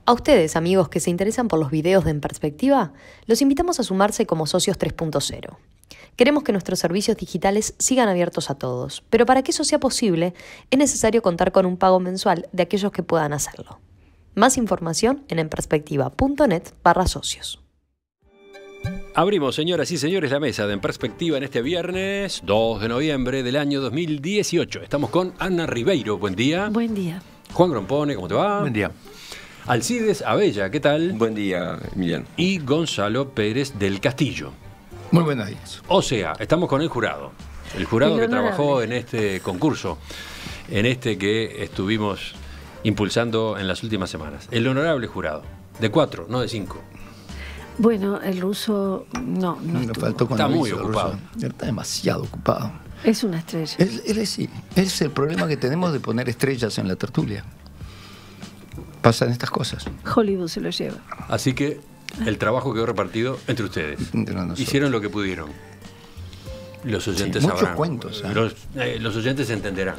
A ustedes, amigos que se interesan por los videos de En Perspectiva, los invitamos a sumarse como socios 3.0. Queremos que nuestros servicios digitales sigan abiertos a todos, pero para que eso sea posible, es necesario contar con un pago mensual de aquellos que puedan hacerlo. Más información en enperspectiva.net/socios. Abrimos, señoras y señores, la mesa de En Perspectiva en este viernes 2 de noviembre del año 2018. Estamos con Ana Ribeiro. Buen día. Buen día. Juan Grompone, ¿cómo te va? Buen día. Alcides Abella, ¿qué tal? Buen día, Emiliano. Y Gonzalo Pérez del Castillo. Muy buenos días. O sea, estamos con el jurado. El jurado El que honorable. trabajó en este concurso, en este que estuvimos impulsando en las últimas semanas. El honorable jurado. De 4, no de 5. Bueno, el ruso no Me estuvo. faltó con Está el muy ruso. ocupado. Está demasiado ocupado. Es una estrella. Es el problema que tenemos de poner estrellas en la tertulia. Pasan estas cosas. Hollywood se lo lleva. Así que el trabajo quedó repartido entre ustedes. Entre nosotros. Hicieron lo que pudieron. Los oyentes Sí, muchos sabrán. cuentos, ¿eh? Los oyentes entenderán.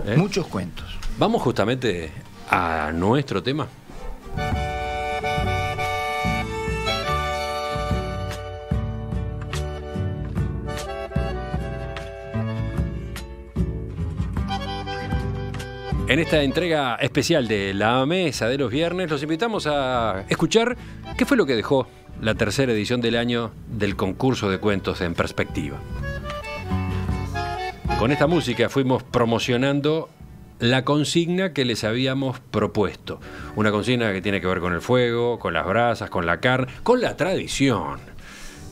¿eh? Muchos cuentos. Vamos justamente a nuestro tema. En esta entrega especial de La Mesa de los Viernes, los invitamos a escuchar qué fue lo que dejó la tercera edición del año del concurso de cuentos En Perspectiva. Con esta música fuimos promocionando la consigna que les habíamos propuesto. Una consigna que tiene que ver con el fuego, con las brasas, con la carne, con la tradición.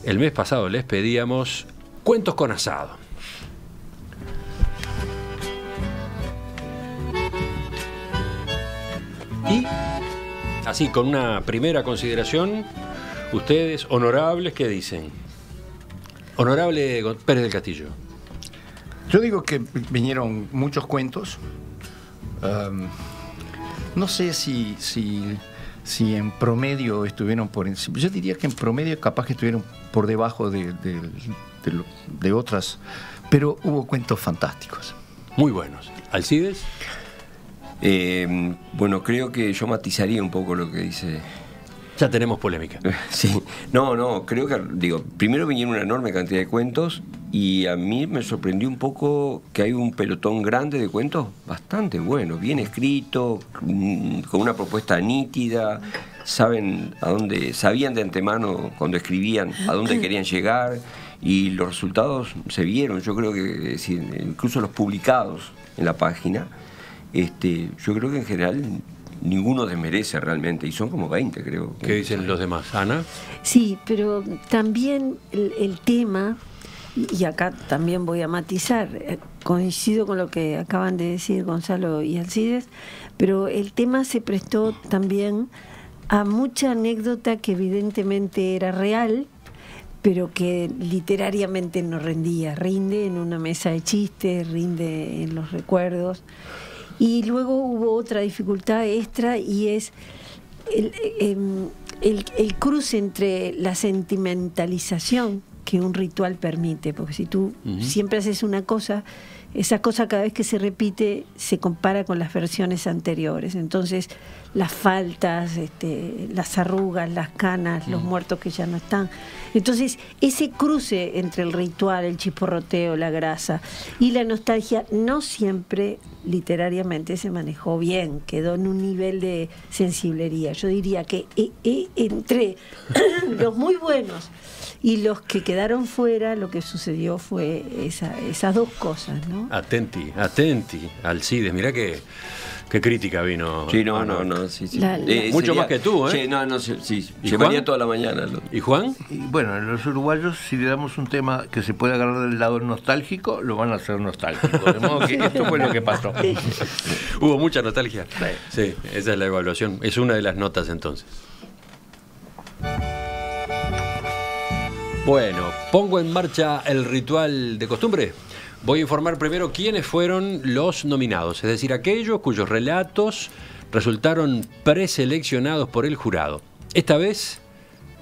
El mes pasado les pedíamos cuentos con asado. Y así, con una primera consideración, ustedes, honorables, ¿qué dicen? Honorable Pérez del Castillo. Yo digo que vinieron muchos cuentos. No sé si en promedio estuvieron por encima. Yo diría que en promedio capaz que estuvieron por debajo de otras, pero hubo cuentos fantásticos. Muy buenos. ¿Alcides? Bueno, creo que yo matizaría un poco lo que dice. Ya tenemos polémica. Sí, no, creo que, primero vinieron una enorme cantidad de cuentos y a mí me sorprendió un poco que hay un pelotón grande de cuentos bastante bueno, bien escrito, con una propuesta nítida, sabían de antemano cuando escribían a dónde querían llegar y los resultados se vieron. Yo creo que incluso los publicados en la página, yo creo que en general ninguno desmerece realmente, y son como 20, creo. ¿Qué dicen los demás? ¿Ana? Sí, pero también el tema, y acá también voy a matizar, coincido con lo que acaban de decir Gonzalo y Alcides, pero el tema se prestó también a mucha anécdota que evidentemente era real, pero que literariamente no rendía. Rinde en una mesa de chistes, rinde en los recuerdos. Y luego hubo otra dificultad extra y es el cruce entre la sentimentalización que un ritual permite, porque si tú siempre haces una cosa, esa cosa cada vez que se repite se compara con las versiones anteriores. Entonces las faltas, las arrugas, las canas, los muertos que ya no están. Entonces ese cruce entre el ritual, el chisporroteo, la grasa y la nostalgia no siempre literariamente se manejó bien, quedó en un nivel de sensiblería. Yo diría que entre los muy buenos y los que quedaron fuera, lo que sucedió fue esas dos cosas, ¿no? Atenti, Alcides, mirá qué crítica vino. Sí, no, sí. Mucho más que tú, ¿eh? Sí, ¿Y llevaría Juan? toda la mañana. ¿Y Juan? Y bueno, los uruguayos, si le damos un tema que se puede agarrar del lado nostálgico, lo van a hacer nostálgico. De modo que esto fue lo que pasó. Hubo mucha nostalgia. Sí, esa es la evaluación. Es una de las notas entonces. Bueno, pongo en marcha el ritual de costumbre. Voy a informar primero quiénes fueron los nominados, es decir, aquellos cuyos relatos resultaron preseleccionados por el jurado. Esta vez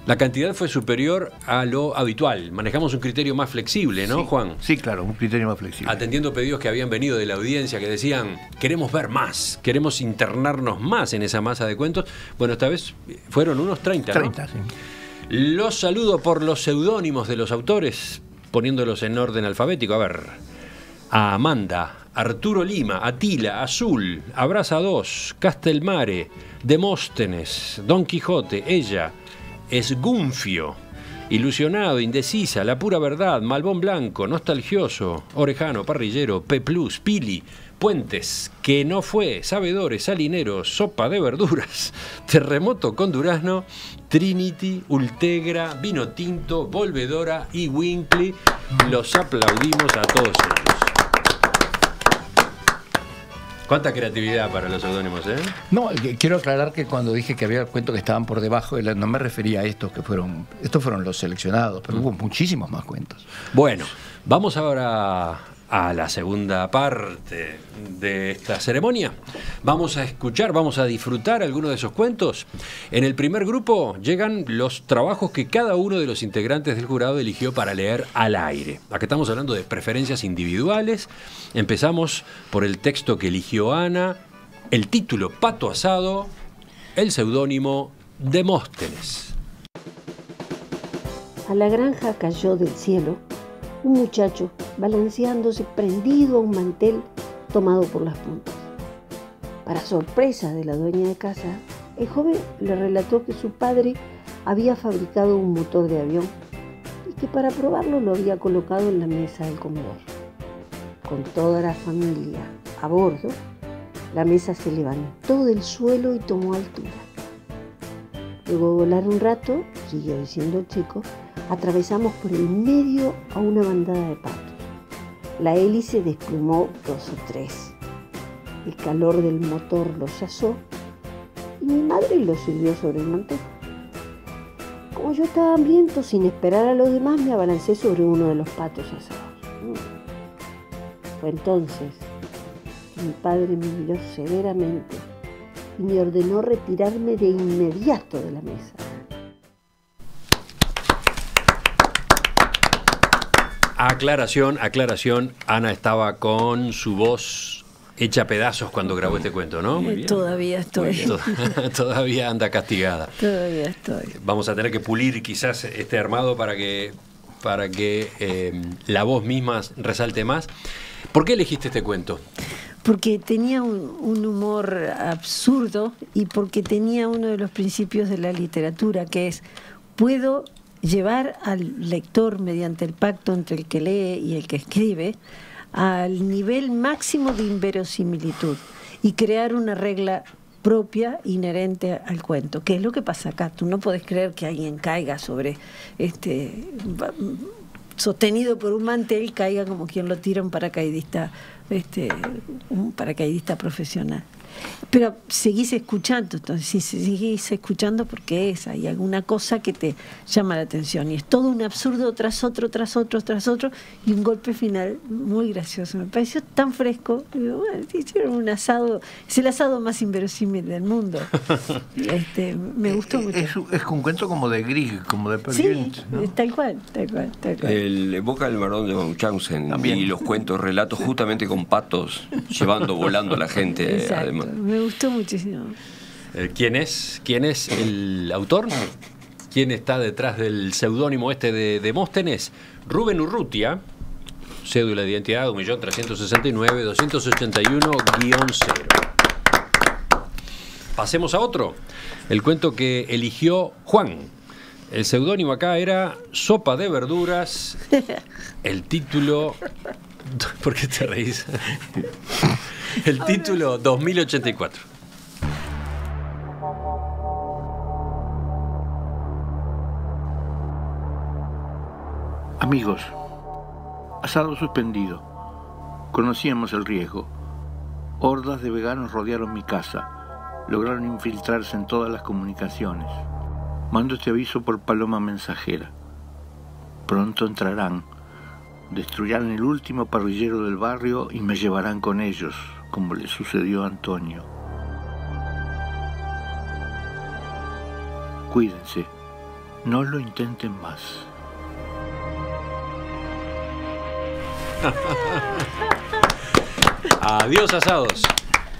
La cantidad fue superior a lo habitual. Manejamos un criterio más flexible, ¿no, Sí, Juan? Sí, claro, un criterio más flexible. Atendiendo pedidos que habían venido de la audiencia que decían, queremos ver más, queremos internarnos más en esa masa de cuentos. Bueno, esta vez fueron unos 30, ¿no? 30, sí. Los saludo por los seudónimos de los autores, poniéndolos en orden alfabético. A ver, a Amanda, Arturo Lima, Atila, Azul, Abraza 2, Castelmare, Demóstenes, Don Quijote, Ella, Esgunfio, Ilusionado, Indecisa, La Pura Verdad, Malbón Blanco, Nostalgioso, Orejano, Parrillero, P+, Pili, Puentes, Que no fue, Sabedores, Salinero, Sopa de Verduras, Terremoto con Durazno, Trinity, Ultegra, Vino Tinto, Volvedora y Winkley. Los aplaudimos a todos ellos. Cuánta creatividad para los seudónimos, ¿eh? No, quiero aclarar que cuando dije que había cuentos que estaban por debajo, no me refería a estos estos fueron los seleccionados, pero hubo muchísimos más cuentos. Bueno, vamos ahora a la segunda parte de esta ceremonia. Vamos a escuchar, vamos a disfrutar algunos de esos cuentos. En el primer grupo llegan los trabajos que cada uno de los integrantes del jurado eligió para leer al aire. Acá estamos hablando de preferencias individuales. Empezamos por el texto que eligió Ana, el título Pato Asado, el seudónimo Demóstenes. A la granja cayó del cielo un muchacho balanceándose prendido a un mantel tomado por las puntas. Para sorpresa de la dueña de casa, el joven le relató que su padre había fabricado un motor de avión y que para probarlo lo había colocado en la mesa del comedor. Con toda la familia a bordo, la mesa se levantó del suelo y tomó altura. Luego de volar un rato, siguió diciendo el chico, atravesamos por el medio a una bandada de patos. La hélice desplumó 2 o 3. El calor del motor los asó y mi madre los sirvió sobre el mantel. Como yo estaba hambriento, sin esperar a los demás, me abalancé sobre uno de los patos asados. Fue entonces que mi padre me miró severamente y me ordenó retirarme de inmediato de la mesa. Aclaración, Ana estaba con su voz hecha pedazos cuando grabó este cuento, ¿no? Muy bien. Todavía estoy. Todavía anda castigada. Todavía estoy. Vamos a tener que pulir quizás este armado para que la voz misma resalte más. ¿Por qué elegiste este cuento? Porque tenía un humor absurdo y porque tenía uno de los principios de la literatura, que es, puedo llevar al lector mediante el pacto entre el que lee y el que escribe al nivel máximo de inverosimilitud y crear una regla propia inherente al cuento, que es lo que pasa acá. Tú no podés creer que alguien caiga sobre sostenido por un mantel, caiga como quien lo tira un paracaidista profesional. Pero seguís escuchando, entonces sí, seguís escuchando porque hay alguna cosa que te llama la atención y es todo un absurdo tras otro y un golpe final muy gracioso. Me pareció tan fresco. Digo, bueno, hicieron un asado, es el asado más inverosímil del mundo. Me gustó mucho. Es un cuento como de Grieg, como de Peer Sí, Gynt, ¿no? tal cual. El Boca del Barón de Munchausen También. y los cuentos, relatos justamente con patos volando a la gente. Exacto. Además. Me gustó muchísimo. ¿Quién es el autor? ¿Quién está detrás del seudónimo de Demóstenes? Rubén Urrutia, cédula de identidad 1.369.281-0. Pasemos a otro. El cuento que eligió Juan. El seudónimo acá era Sopa de Verduras. El título... ¿Por qué te reís? El título 2084. Amigos, asado suspendido. Conocíamos el riesgo. Hordas de veganos rodearon mi casa. Lograron infiltrarse en todas las comunicaciones. Mando este aviso por paloma mensajera. Pronto entrarán. Destruirán el último parrillero del barrio y me llevarán con ellos, como le sucedió a Antonio. Cuídense. No lo intenten más. Adiós asados.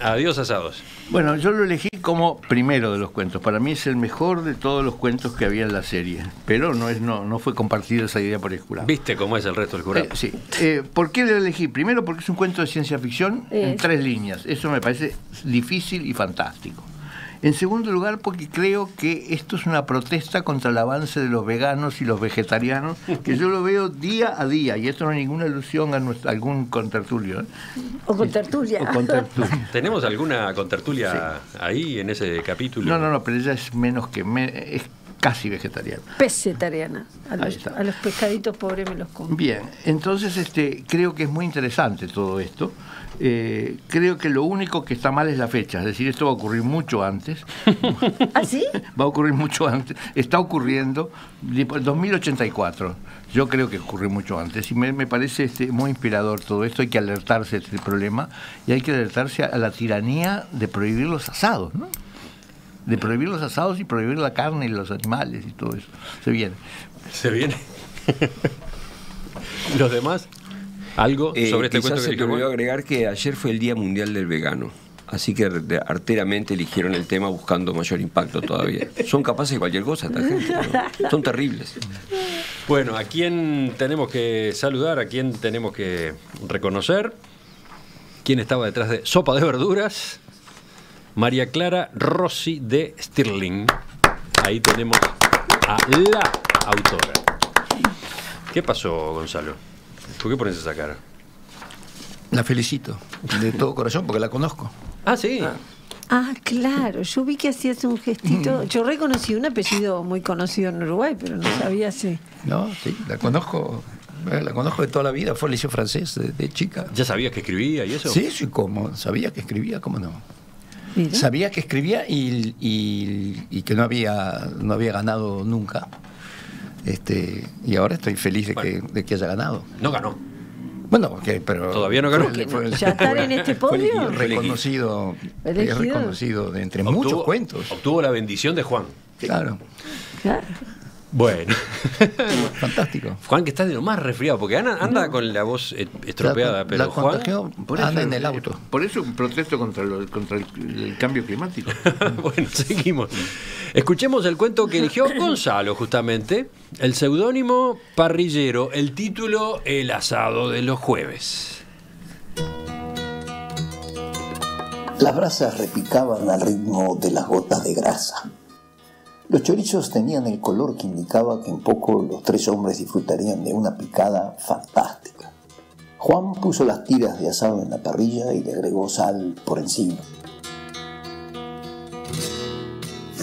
Adiós asados. Bueno, yo lo elegí como primero de los cuentos. Para mí es el mejor de todos los cuentos que había en la serie. Pero no fue compartida esa idea por el jurado. ¿Viste cómo es el resto del jurado? Sí. ¿Por qué lo elegí? Primero porque es un cuento de ciencia ficción en 3 líneas. Eso me parece difícil y fantástico. En segundo lugar, porque creo que esto es una protesta contra el avance de los veganos y los vegetarianos, que yo lo veo día a día, y esto no es ninguna alusión a algún contertulio. ¿eh? O con tertulia. O contertulia. ¿Tenemos alguna contertulia ahí en ese capítulo? No, pero ella es menos que... es casi vegetariana. Pescetariana. A Ahí está. los pescaditos pobres me los como. Bien, entonces creo que es muy interesante todo esto. Creo que lo único que está mal es la fecha, es decir, esto va a ocurrir mucho antes. ¿Ah, sí? Va a ocurrir mucho antes, está ocurriendo 2084. Yo creo que ocurrió mucho antes y me parece muy inspirador todo esto. Hay que alertarse de este problema y hay que alertarse a la tiranía de prohibir los asados, ¿no? De prohibir los asados y prohibir la carne y los animales y todo eso. Se viene. ¿Se viene? ¿Los demás? ¿Algo sobre este cuento que se me eligió olvidó Juan? agregar que ayer fue el Día Mundial del Vegano. Así que arteramente eligieron el tema buscando mayor impacto todavía. Son capaces de cualquier cosa esta gente, ¿no? Son terribles. Bueno, ¿a quién tenemos que saludar? ¿A quién tenemos que reconocer? ¿Quién estaba detrás de Sopa de Verduras? María Clara Rossi de Stirling. Ahí tenemos a la autora. ¿Qué pasó, Gonzalo? ¿Por qué pones esa cara? La felicito de todo corazón porque la conozco. Ah, sí. Ah, claro. Yo vi que hacías un gestito. Yo reconocí un apellido muy conocido en Uruguay, pero no sabía si... No, sí, la conozco de toda la vida. Fue liceo francés de chica. ¿Ya sabías que escribía y eso? Sí, ¿cómo? Sabía que escribía, ¿cómo no? Mira. Sabía que escribía y que no había ganado nunca. Y ahora estoy feliz de que haya ganado. No ganó. Bueno, pero Todavía no ganó. ¿Ya estar en este podio? Reconocido de entre muchos cuentos. Obtuvo la bendición de Juan. Claro. Claro. Bueno. Fantástico. Juan, que está de lo más resfriado, porque anda con la voz estropeada, pero Juan... Anda en el auto. Por eso protesto contra el cambio climático. Bueno, seguimos. Escuchemos el cuento que eligió Gonzalo, justamente. El seudónimo Parrillero, el título El asado de los jueves. Las brasas repicaban al ritmo de las gotas de grasa. Los chorizos tenían el color que indicaba que en poco los 3 hombres disfrutarían de una picada fantástica. Juan puso las tiras de asado en la parrilla y le agregó sal por encima.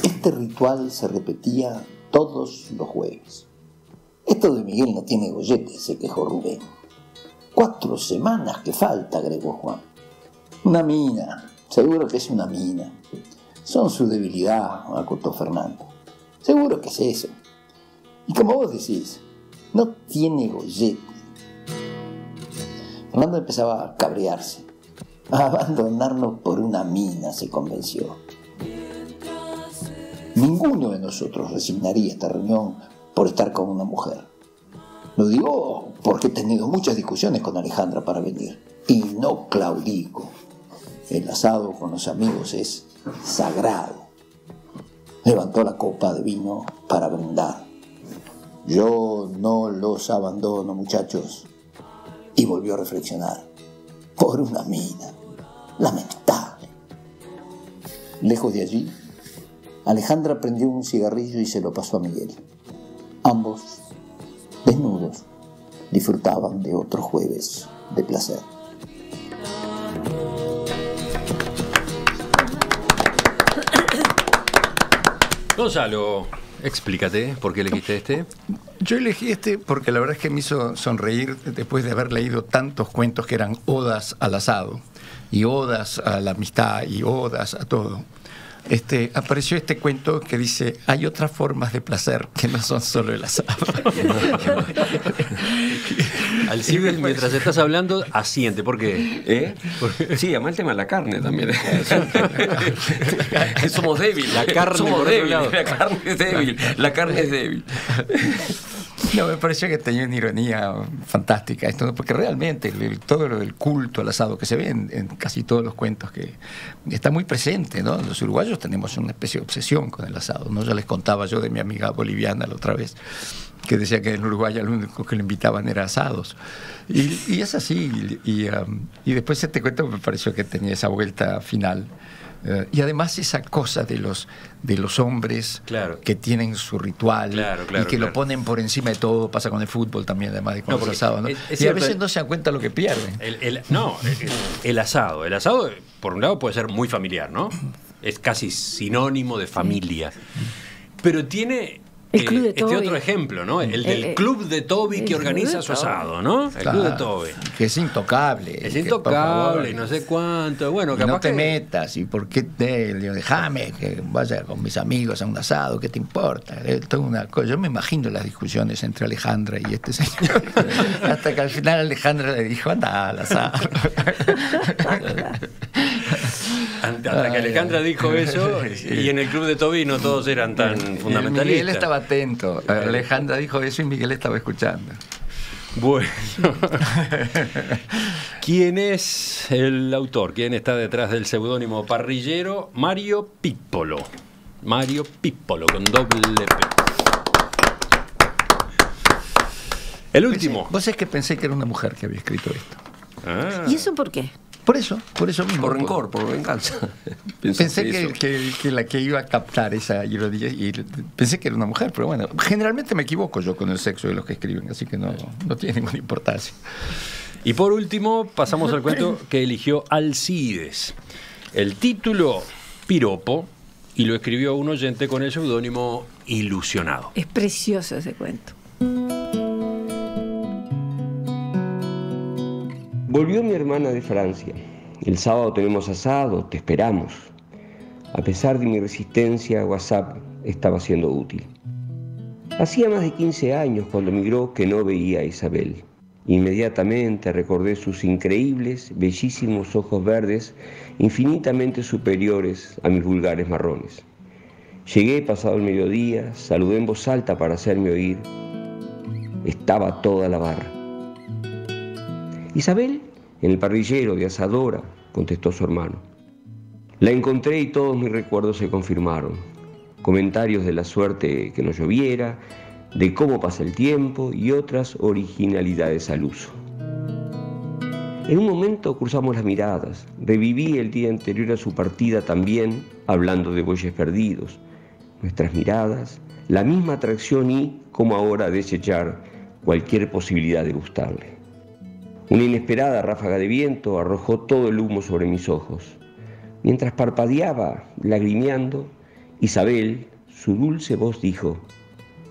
Este ritual se repetía todos los jueves. Esto de Miguel no tiene gollete, se quejó Rubén. 4 semanas que falta, agregó Juan. Una mina, seguro que es una mina. Son su debilidad, acotó Fernando. Seguro que es eso. Y como vos decís, no tiene gollete. Fernando empezaba a cabrearse. A abandonarnos por una mina, se convenció. Ninguno de nosotros resignaría esta reunión por estar con una mujer. Lo digo porque he tenido muchas discusiones con Alejandra para venir. Y no claudico. El asado con los amigos es sagrado. Levantó la copa de vino para brindar. Yo no los abandono, muchachos. Y volvió a reflexionar. Por una mina. Lamentable. Lejos de allí, Alejandra prendió un cigarrillo y se lo pasó a Miguel. Ambos, desnudos, disfrutaban de otro jueves de placer. Gonzalo, explícate por qué elegiste este. Yo elegí este porque la verdad es que me hizo sonreír después de haber leído tantos cuentos que eran odas al asado, y odas a la amistad, y odas a todo. apareció este cuento que dice: hay otras formas de placer que no son solo el asado. Alcides, mientras estás hablando, asiente. ¿Por qué? Sí, además el tema de la carne también. Somos débiles. La carne, somos por débiles. otro lado. La carne es débil. La carne es débil. No, me pareció que tenía una ironía fantástica esto, porque realmente todo lo del culto al asado que se ve en casi todos los cuentos, que está muy presente, ¿no? Los uruguayos tenemos una especie de obsesión con el asado, ¿no? Ya les contaba yo de mi amiga boliviana la otra vez, que decía que en Uruguay lo único que le invitaban era asados. Y es así. Y después este cuento me pareció que tenía esa vuelta final. Y además esa cosa de los hombres, claro, que tienen su ritual, claro, y que lo ponen por encima de todo. Pasa con el fútbol también, además de con los asados, ¿no? Es y a veces no se dan cuenta lo que pierden. El asado, por un lado, puede ser muy familiar, ¿no? Es casi sinónimo de familia. Pero tiene el Club de Toby. otro ejemplo, ¿no? El del Club de Toby, que organiza su asado, ¿no? El Claro, Club de Toby. que es intocable. Es que, intocable, no sé cuánto. Bueno, capaz no te que metas, y por qué déjame que vaya con mis amigos a un asado, ¿qué te importa? Toda una cosa. Yo me imagino las discusiones entre Alejandra y este señor. Hasta que al final Alejandra le dijo: anda al asado. Hasta que Alejandra dijo eso, y en el Club de Toby no todos eran tan fundamentalistas. Miguel estaba atento. Alejandra dijo eso y Miguel estaba escuchando. Bueno. ¿Quién es el autor? ¿Quién está detrás del seudónimo parrillero? Mario Píppolo. Mario Píppolo, con doble P. El último. Vos es que pensé que era una mujer que había escrito esto. ¿Y eso por qué? Por eso mismo. Por rencor, por venganza. Pensé que la que iba a captar esa ironía, y pensé que era una mujer, pero bueno, generalmente me equivoco yo con el sexo de los que escriben, así que no tiene ninguna importancia. Y por último, pasamos al cuento que eligió Alcides. El título, Piropo, y lo escribió un oyente con el seudónimo Ilusionado. Es precioso ese cuento. Volvió mi hermana de Francia. El sábado tenemos asado, te esperamos. A pesar de mi resistencia, WhatsApp estaba siendo útil. Hacía más de 15 años cuando emigró que no veía a Isabel. Inmediatamente recordé sus increíbles, bellísimos ojos verdes, infinitamente superiores a mis vulgares marrones. Llegué pasado el mediodía, saludé en voz alta para hacerme oír. Estaba toda la barra. Isabel, en el parrillero de Asadora, contestó su hermano. La encontré y todos mis recuerdos se confirmaron. Comentarios de la suerte que no lloviera, de cómo pasa el tiempo y otras originalidades al uso. En un momento cruzamos las miradas. Reviví el día anterior a su partida también, hablando de bueyes perdidos. Nuestras miradas, la misma atracción y, como ahora, desechar cualquier posibilidad de gustarle. Una inesperada ráfaga de viento arrojó todo el humo sobre mis ojos. Mientras parpadeaba, lagrimeando, Isabel, su dulce voz dijo: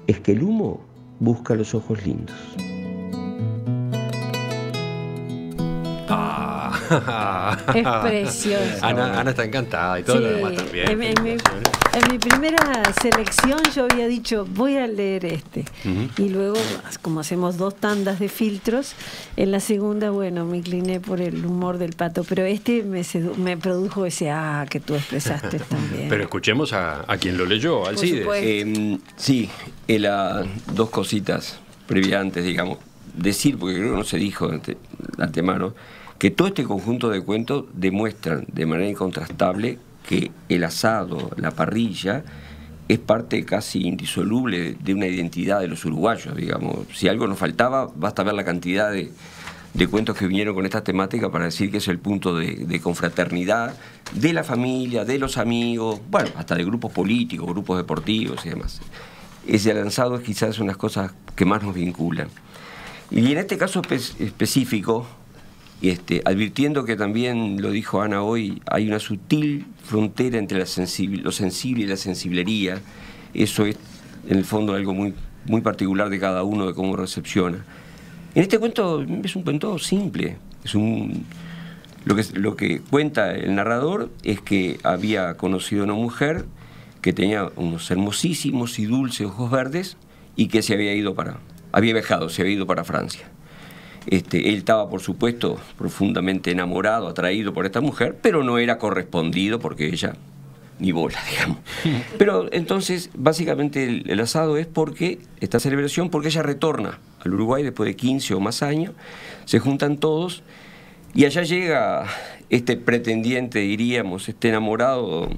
es que el humo busca los ojos lindos. Es precioso. Ana está encantada y todo lo demás también. En mi primera selección yo había dicho, voy a leer este. Y luego, como hacemos 2 tandas de filtros, en la segunda, bueno, me incliné por el humor del pato. Pero este me produjo ese que tú expresaste también. Pero escuchemos a quien lo leyó, Alcides. Sí, 2 cositas previas antes, digamos. Decir, porque creo que no se dijo de antemano, que todo este conjunto de cuentos demuestran de manera incontrastable que el asado, la parrilla, es parte casi indisoluble de una identidad de los uruguayos, digamos. Si algo nos faltaba, basta ver la cantidad de cuentos que vinieron con esta temática para decir que es el punto de confraternidad de la familia, de los amigos, bueno, hasta de grupos políticos, grupos deportivos y demás. Ese lanzado es quizás una de las cosas que más nos vinculan. Y en este caso específico, advirtiendo que también, lo dijo Ana hoy, hay una sutil frontera entre lo sensible y la sensiblería. Eso es, en el fondo, algo muy, muy particular de cada uno, de cómo recepciona. En este cuento es un cuento simple, Lo que cuenta el narrador es que había conocido a una mujer que tenía unos hermosísimos y dulces ojos verdes y que había viajado para Francia. Él estaba, por supuesto, profundamente enamorado, atraído por esta mujer, pero no era correspondido porque ella, ni bola, digamos. Pero entonces, básicamente, el asado es esta celebración, porque ella retorna al Uruguay después de 15 o más años, se juntan todos, y allá llega este pretendiente, diríamos, este enamorado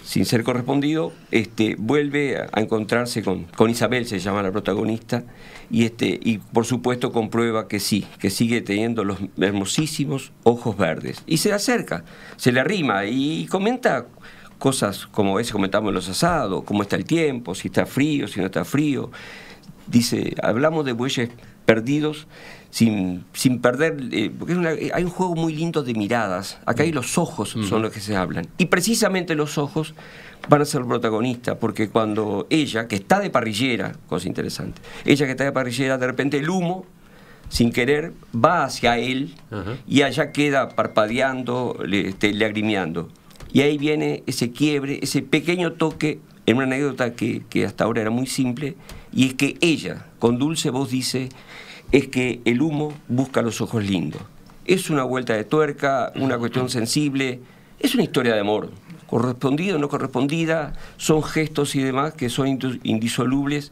sin ser correspondido, vuelve a encontrarse con Isabel, se llama la protagonista, y por supuesto comprueba que sí, que sigue teniendo los hermosísimos ojos verdes. Y se le acerca, se le arrima y comenta cosas como a veces comentamos en los asados, cómo está el tiempo, si está frío, si no está frío. Dice, hablamos de bueyes perdidos sin perder, porque hay un juego muy lindo de miradas. Acá hay los ojos, son los que se hablan. Y precisamente los ojos van a ser el protagonista, porque cuando ella, que está de parrillera, cosa interesante, ella que está de parrillera, de repente el humo, sin querer, va hacia él, y allá queda parpadeando, lagrimeando. Y ahí viene ese quiebre, ese pequeño toque, en una anécdota que hasta ahora era muy simple, y es que ella, con dulce voz, dice, es que el humo busca los ojos lindos. Es una vuelta de tuerca, una cuestión sensible, es una historia de amor, correspondida o no correspondida, son gestos y demás que son indisolubles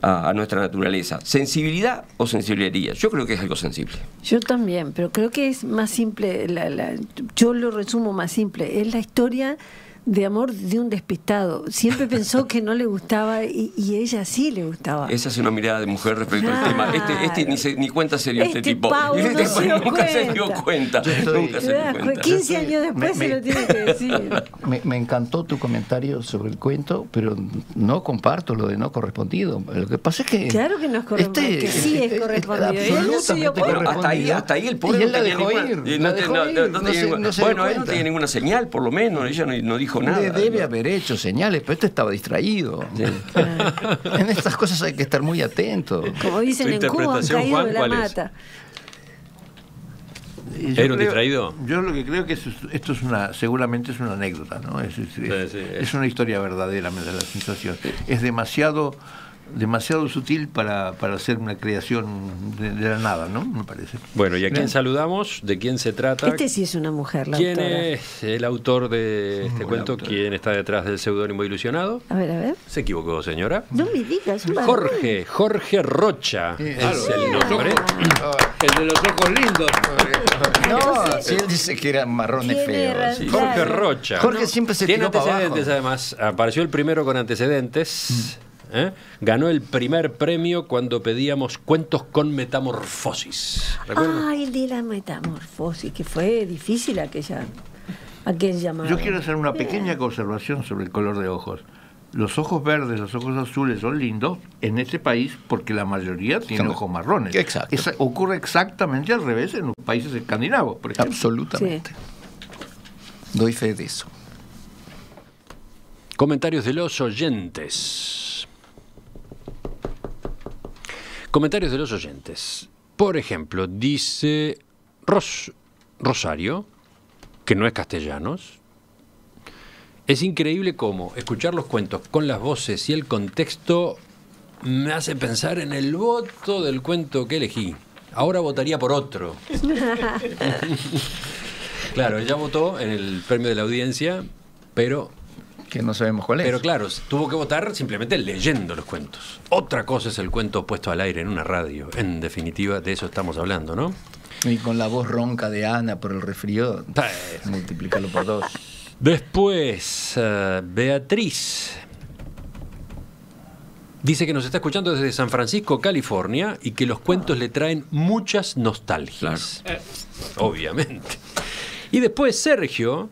a nuestra naturaleza. ¿Sensibilidad o sensiblería? Yo creo que es algo sensible. Yo también, pero creo que es más simple, yo lo resumo más simple, es la historia de amor de un despistado. Siempre pensó que no le gustaba y ella sí le gustaba. Esa es una mirada de mujer respecto al tema. Ni cuenta se dio este tipo. Nunca se dio cuenta. 15 años después se lo tiene que decir. Me encantó tu comentario sobre el cuento, pero no comparto lo de no correspondido. Lo que pasa es que... Claro que no es correspondido, que sí es correspondido. Absolutamente hasta ahí el pobre no tenía ninguna... Bueno, él no tenía ninguna señal, por lo menos. Ella no dijo nada. Debe haber hecho señales, pero este estaba distraído. Sí. En estas cosas hay que estar muy atento. Como dicen en Cuba, han caído de la mata. ¿Era un distraído? Yo lo que creo que esto seguramente es una anécdota, ¿no? Es una historia verdadera, me da la sensación. Es demasiado sutil para hacer una creación de la nada, ¿no? Me parece. Bueno, ¿y a quién saludamos? ¿De quién se trata? Este sí es una mujer, la ¿Quién autora. es el autor de este cuento? ¿Quién está detrás del seudónimo Ilusionado? A ver. ¿Se equivocó, señora? No me digas. Jorge Rocha es el nombre. El de los ojos lindos. No, si él dice que eran marrones feos. Sí. Jorge Rocha. Jorge siempre se tiene tiró para antecedentes, abajo. además. Apareció el primero con antecedentes. Ganó el primer premio cuando pedíamos cuentos con metamorfosis. ¿Recuerdan? Ay, el de la metamorfosis, que fue difícil aquel llamado. Yo quiero hacer una pequeña observación sobre el color de ojos. Los ojos verdes, los ojos azules son lindos en este país porque la mayoría tiene ojos marrones. Exacto. Ocurre exactamente al revés en los países escandinavos, por ejemplo. Absolutamente. Sí. Doy fe de eso. Comentarios de los oyentes. Comentarios de los oyentes. Por ejemplo, dice Rosario, que no es castellanos. Es increíble cómo escuchar los cuentos con las voces y el contexto me hace pensar en el voto del cuento que elegí. Ahora votaría por otro. Claro, ella votó en el premio de la audiencia, pero... que no sabemos cuál es. Pero claro, tuvo que votar simplemente leyendo los cuentos. Otra cosa es el cuento puesto al aire en una radio. En definitiva, de eso estamos hablando, ¿no? Y con la voz ronca de Ana por el resfrío, multiplícalo por 2. Después, Beatriz dice que nos está escuchando desde San Francisco, California, y que los cuentos le traen muchas nostalgias. Claro. Obviamente. Y después Sergio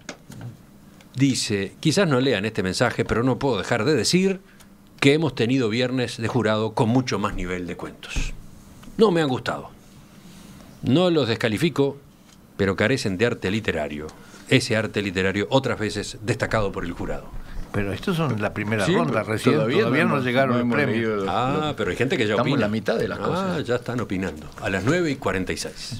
dice, quizás no lean este mensaje, pero no puedo dejar de decir que hemos tenido viernes de jurado con mucho más nivel de cuentos. No me han gustado. No los descalifico, pero carecen de arte literario. Ese arte literario otras veces destacado por el jurado. Pero estos son la primera ronda, recién todavía no llegaron al premio. Pero hay gente que ya opina. Estamos en la mitad de las cosas. Ya están opinando. A las 9:46.